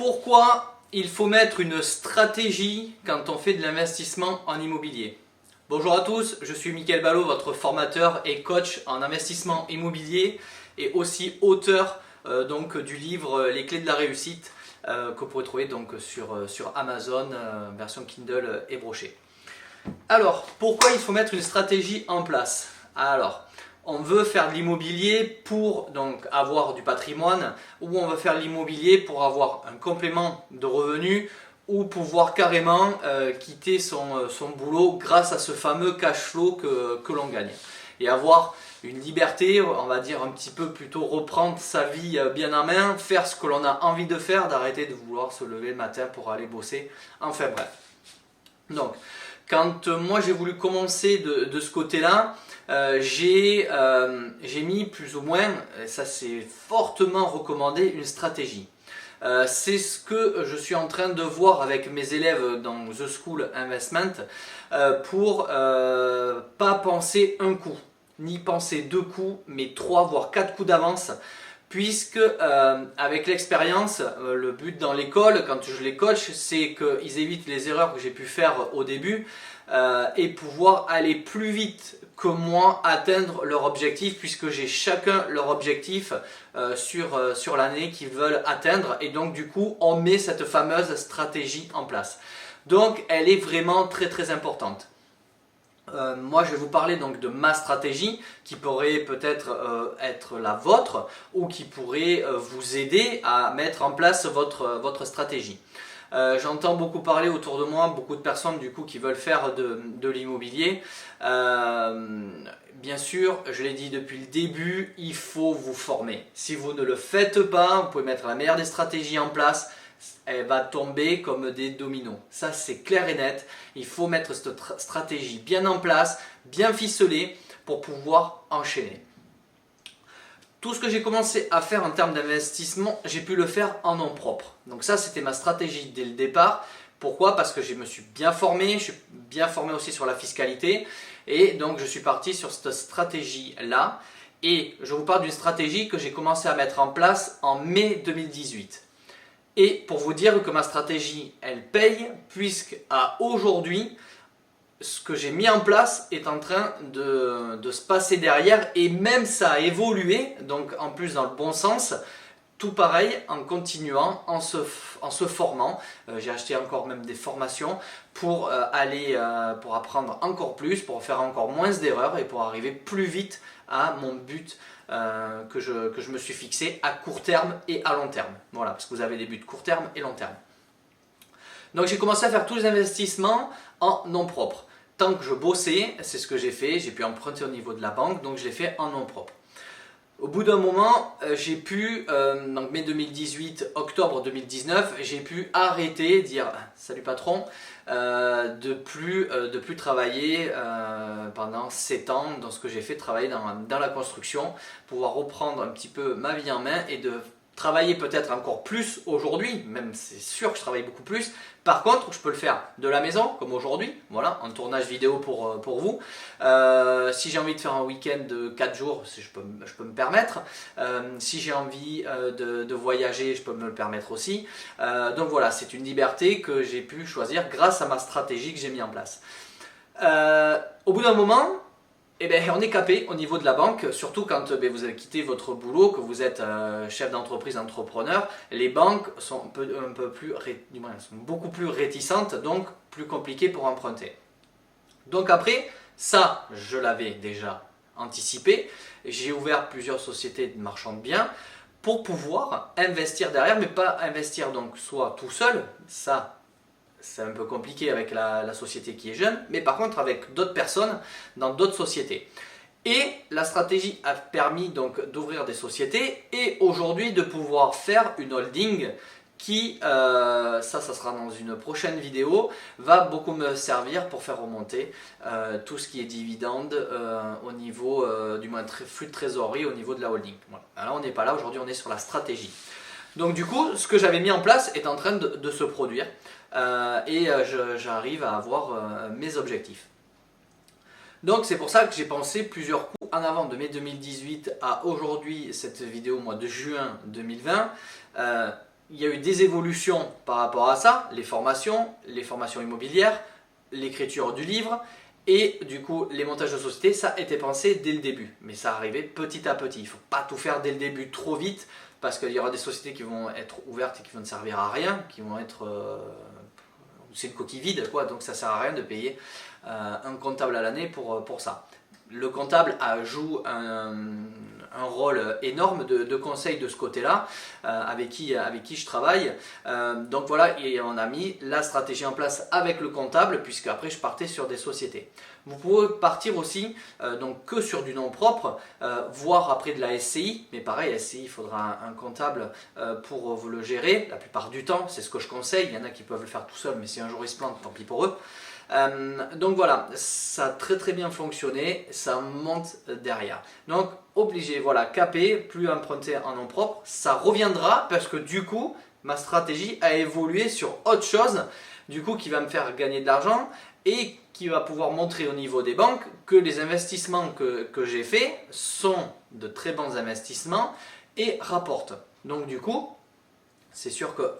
Pourquoi il faut mettre une stratégie quand on fait de l'investissement en immobilier? Bonjour à tous, je suis Mickaël Ballot, votre formateur et coach en investissement immobilier et aussi auteur du livre Les clés de la réussite que vous pourrez trouver sur Amazon, version Kindle et brochée. Alors, pourquoi il faut mettre une stratégie en place? Alors, on veut faire de l'immobilier pour donc avoir du patrimoine, ou on veut faire de l'immobilier pour avoir un complément de revenus, ou pouvoir carrément quitter son boulot grâce à ce fameux cash flow que l'on gagne. Et avoir une liberté, on va dire un petit peu plutôt reprendre sa vie bien en main, faire ce que l'on a envie de faire, d'arrêter de vouloir se lever le matin pour aller bosser, enfin bref. Donc, quand moi j'ai voulu commencer de ce côté-là, j'ai mis plus ou moins, ça c'est fortement recommandé, une stratégie. C'est ce que je suis en train de voir avec mes élèves dans The School Investment pour pas penser un coup, ni penser deux coups, mais trois voire quatre coups d'avance. Puisque avec l'expérience, le but dans l'école, quand je les coach, c'est qu'ils évitent les erreurs que j'ai pu faire au début et pouvoir aller plus vite que moi atteindre leur objectif, puisque j'ai chacun leur objectif sur l'année qu'ils veulent atteindre, et donc du coup on met cette fameuse stratégie en place. Donc elle est vraiment très très importante. Moi je vais vous parler donc de ma stratégie qui pourrait peut-être être la vôtre ou qui pourrait vous aider à mettre en place votre stratégie. J'entends beaucoup parler autour de moi, beaucoup de personnes du coup qui veulent faire de l'immobilier. Bien sûr, je l'ai dit depuis le début, il faut vous former. Si vous ne le faites pas, vous pouvez mettre la meilleure des stratégies en place, elle va tomber comme des dominos. Ça c'est clair et net. Il faut mettre cette stratégie bien en place, bien ficelée pour pouvoir enchaîner. Tout ce que j'ai commencé à faire en termes d'investissement, j'ai pu le faire en nom propre. Donc ça c'était ma stratégie dès le départ. Pourquoi? Parce que je me suis bien formé, je suis bien formé aussi sur la fiscalité. Et donc je suis parti sur cette stratégie là. Et je vous parle d'une stratégie que j'ai commencé à mettre en place en mai 2018. Et pour vous dire que ma stratégie, elle paye, puisqu'à aujourd'hui, ce que j'ai mis en place est en train de se passer derrière, et même ça a évolué, donc en plus dans le bon sens, tout pareil en continuant, en se formant. J'ai acheté encore même des formations pour pour apprendre encore plus, pour faire encore moins d'erreurs et pour arriver plus vite à mon but que je me suis fixé à court terme et à long terme. Voilà, parce que vous avez des buts court terme et long terme. Donc j'ai commencé à faire tous les investissements en nom propre. Tant que je bossais, c'est ce que j'ai fait, j'ai pu emprunter au niveau de la banque, donc je l'ai fait en nom propre. Au bout d'un moment, j'ai pu, donc mai 2018, octobre 2019, j'ai pu arrêter, dire salut patron, de plus travailler pendant 7 ans dans ce que j'ai fait, travailler dans la construction, pouvoir reprendre un petit peu ma vie en main et de travailler peut-être encore plus aujourd'hui, même c'est sûr que je travaille beaucoup plus. Par contre, je peux le faire de la maison, comme aujourd'hui, voilà, en tournage vidéo pour vous. Si j'ai envie de faire un week-end de 4 jours, je peux me permettre. Si j'ai envie de voyager, je peux me le permettre aussi. Donc voilà, c'est une liberté que j'ai pu choisir grâce à ma stratégie que j'ai mis en place. Au bout d'un moment, eh bien, on est capé au niveau de la banque, surtout quand vous avez quitté votre boulot, que vous êtes chef d'entreprise, entrepreneur. Les banques sont sont beaucoup plus réticentes, donc plus compliquées pour emprunter. Donc après, ça, je l'avais déjà anticipé. J'ai ouvert plusieurs sociétés de marchands de biens pour pouvoir investir derrière, mais pas investir donc soit tout seul, ça c'est un peu compliqué avec la société qui est jeune, mais par contre avec d'autres personnes dans d'autres sociétés. Et la stratégie a permis donc d'ouvrir des sociétés et aujourd'hui de pouvoir faire une holding qui, ça sera dans une prochaine vidéo, va beaucoup me servir pour faire remonter tout ce qui est dividende au niveau du moins flux de trésorerie au niveau de la holding. Voilà. Alors on n'est pas là, aujourd'hui on est sur la stratégie. Donc du coup, ce que j'avais mis en place est en train de se produire et j'arrive à avoir mes objectifs. Donc c'est pour ça que j'ai pensé plusieurs coups en avant de mai 2018 à aujourd'hui, cette vidéo au mois de juin 2020. il y a eu des évolutions par rapport à ça, les formations immobilières, l'écriture du livre et du coup les montages de société, ça a été pensé dès le début. Mais ça arrivait petit à petit. Il ne faut pas tout faire dès le début trop vite parce qu'il y aura des sociétés qui vont être ouvertes et qui vont ne servir à rien, qui vont être... c'est une coquille vide quoi, donc ça ne sert à rien de payer un comptable à l'année pour ça. Le comptable joue un rôle énorme de conseil de ce côté-là, avec qui je travaille. Donc voilà, et on a mis la stratégie en place avec le comptable, puisque après je partais sur des sociétés. Vous pouvez partir aussi donc que sur du nom propre, voire après de la SCI, mais pareil, SCI, il faudra un comptable pour vous le gérer, la plupart du temps, c'est ce que je conseille. Il y en a qui peuvent le faire tout seul, mais si un jour ils se plantent, tant pis pour eux. Donc voilà, ça a très bien fonctionné, ça monte derrière. Donc obligé, voilà, capé, plus emprunter en nom propre, ça reviendra parce que du coup, ma stratégie a évolué sur autre chose, du coup qui va me faire gagner de l'argent et qui va pouvoir montrer au niveau des banques que les investissements que j'ai faits sont de très bons investissements et rapportent. Donc du coup, c'est sûr que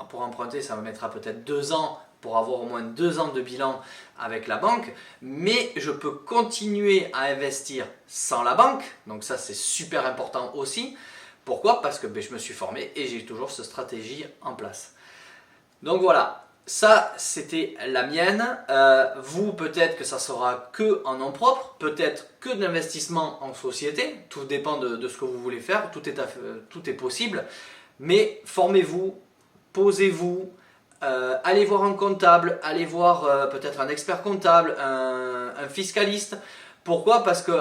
pour emprunter, ça me mettra peut-être 2 ans pour avoir au moins 2 ans de bilan avec la banque, mais je peux continuer à investir sans la banque, donc ça c'est super important aussi. Pourquoi? Parce que je me suis formé et j'ai toujours cette stratégie en place. Donc voilà, ça c'était la mienne. Vous peut-être que ça sera que en nom propre, peut-être que de l'investissement en société, tout dépend de ce que vous voulez faire, tout est possible, mais formez-vous, posez-vous, allez voir un comptable, allez voir peut-être un expert comptable, un fiscaliste. Pourquoi? Parce que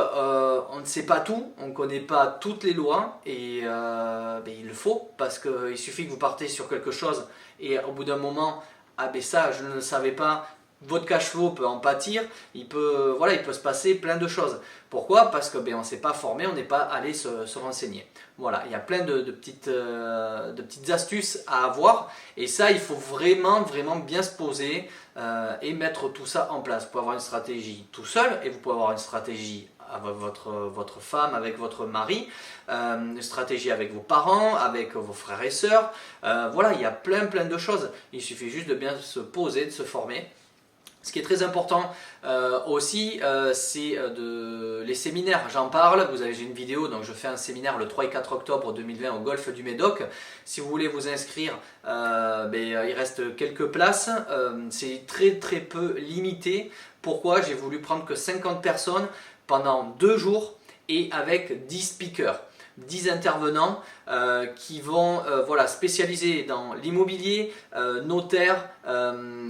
on ne sait pas tout, on ne connaît pas toutes les lois et il le faut parce qu'il suffit que vous partez sur quelque chose et au bout d'un moment, ah ben ça je ne le savais pas, votre cash flow peut en pâtir, il peut se passer plein de choses. Pourquoi? Parce que on ne s'est pas formé, on n'est pas allé se renseigner. Voilà, il y a plein de petites astuces à avoir et ça il faut vraiment bien se poser et mettre tout ça en place. Vous pouvez avoir une stratégie tout seul et vous pouvez avoir une stratégie avec votre femme, avec votre mari, une stratégie avec vos parents, avec vos frères et sœurs. Voilà, il y a plein de choses. Il suffit juste de bien se poser, de se former. Ce qui est très important aussi, c'est les séminaires. J'en parle, j'ai une vidéo, donc je fais un séminaire le 3 et 4 octobre 2020 au Golfe du Médoc. Si vous voulez vous inscrire, il reste quelques places. C'est très peu limité. Pourquoi? J'ai voulu prendre que 50 personnes pendant 2 jours et avec 10 speakers. 10 intervenants qui vont spécialiser dans l'immobilier, notaire,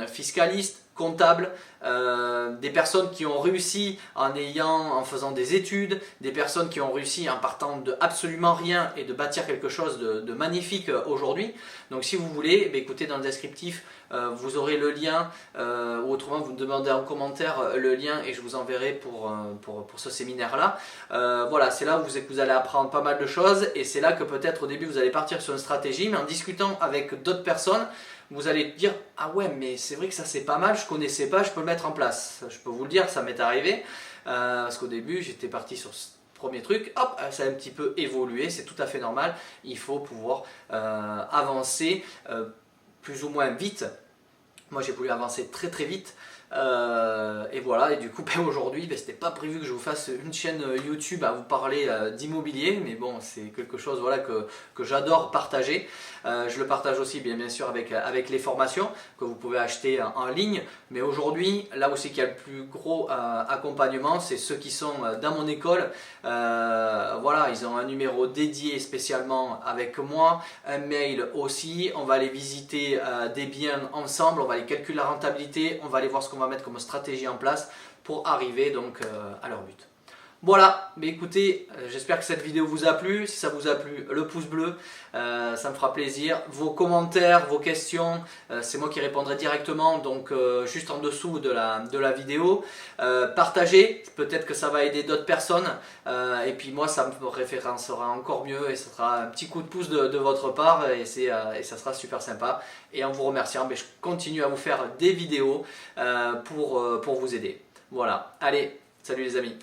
fiscaliste, comptable, des personnes qui ont réussi en faisant des études, des personnes qui ont réussi en partant de absolument rien et de bâtir quelque chose de magnifique aujourd'hui. Donc si vous voulez, écoutez dans le descriptif, vous aurez le lien ou autrement vous me demandez en commentaire le lien et je vous enverrai pour ce séminaire là. Voilà, c'est là où vous allez apprendre pas mal de choses et c'est là que peut-être au début vous allez partir sur une stratégie, mais en discutant avec d'autres personnes, vous allez dire ah ouais mais c'est vrai que ça c'est pas mal, je connaissais pas, je peux le mettre en place. Je peux vous le dire, ça m'est arrivé parce qu'au début j'étais parti sur ce premier truc, hop, ça a un petit peu évolué, c'est tout à fait normal. Il faut pouvoir avancer plus ou moins vite. Moi j'ai voulu avancer très vite. Et voilà, et du coup aujourd'hui c'était pas prévu que je vous fasse une chaîne YouTube à vous parler d'immobilier, mais bon c'est quelque chose que j'adore partager. Je le partage aussi bien sûr avec les formations que vous pouvez acheter en ligne, mais aujourd'hui là où c'est qu'il y a le plus gros accompagnement, c'est ceux qui sont dans mon école. Voilà, ils ont un numéro dédié spécialement avec moi, un mail aussi, on va aller visiter des biens ensemble, on va aller calculer la rentabilité, on va aller voir ce qu'on va mettre comme stratégie en place pour arriver donc à leur but. Voilà, mais écoutez, j'espère que cette vidéo vous a plu. Si ça vous a plu, le pouce bleu, ça me fera plaisir. Vos commentaires, vos questions, c'est moi qui répondrai directement, donc juste en dessous de la vidéo. Partagez, peut-être que ça va aider d'autres personnes. Et puis moi, ça me référencera encore mieux et ce sera un petit coup de pouce de votre part et ça sera super sympa. Et en vous remerciant, je continue à vous faire des vidéos pour vous aider. Voilà, allez, salut les amis.